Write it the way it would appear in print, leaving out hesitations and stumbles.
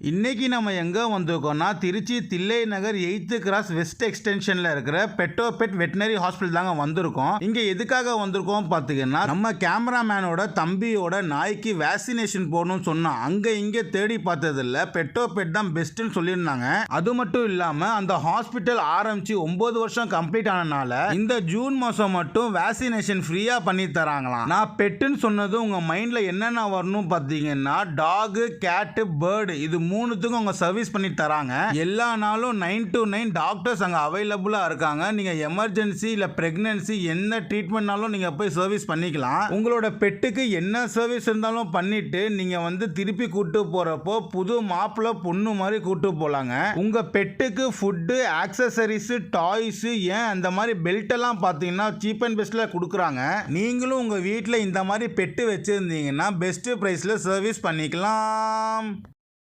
இன்னைக்கு நம்ம எங்கே வந்திருக்கோம்னா Trichy Thillai Nagar 8th cross west எக்ஸ்டென்ஷனில் இருக்கிற பெட்டோபெட் வெட்டினரி ஹாஸ்பிட்டல் தாங்க வந்திருக்கோம். இங்கே எதுக்காக வந்திருக்கோம் பார்த்தீங்கன்னா, நம்ம கேமராமேனோட தம்பியோட நாய்க்கு வேக்சினேஷன் போடணும்னு சொன்னோம். அங்கே இங்கே தேடி பார்த்ததில்ல, பெட்டோபெட் தான் பெஸ்ட்டுன்னு சொல்லியிருந்தாங்க. அது மட்டும் இல்லாமல் அந்த ஹாஸ்பிட்டல் ஆரம்பிச்சு 9 வருஷம் கம்ப்ளீட் ஆனனால இந்த ஜூன் மாதம் மட்டும் வேக்சினேஷன் ஃப்ரீயாக பண்ணி தராங்களாம். நான் பெட்டுன்னு சொன்னது உங்கள் மைண்டில் என்னென்ன வரணும் பார்த்தீங்கன்னா, டாகு, கேட்டு, பேர்டு இது மூணுத்துக்கும் அவங்க சர்வீஸ் பண்ணி தராங்க. எல்லா நாளும் 9 to 9 டாக்டர்ஸ் அங்கே அவைலபிளாக இருக்காங்க. நீங்கள் எமர்ஜென்சி இல்லை ப்ரெக்னன்சி என்ன ட்ரீட்மெண்ட்னாலும் நீங்கள் போய் சர்வீஸ் பண்ணிக்கலாம். உங்களோட பெட்டுக்கு என்ன சர்வீஸ் இருந்தாலும் பண்ணிட்டு நீங்கள் திருப்பி கூட்டு போகிறப்போ புது மாப்பிள்ளை பொண்ணு மாதிரி கூட்டு போகலாங்க. உங்கள் பெட்டுக்கு ஃபுட்டு, ஆக்சசரிஸ், டாய்ஸு, ஏன் அந்த மாதிரி பெல்ட் எல்லாம் பார்த்தீங்கன்னா சீப் அண்ட் பெஸ்ட்டில் கொடுக்குறாங்க. நீங்களும் உங்கள் வீட்டில் இந்த மாதிரி பெட்டு வச்சுருந்தீங்கன்னா பெஸ்ட்டு ப்ரைஸில் சர்வீஸ் பண்ணிக்கலாம்.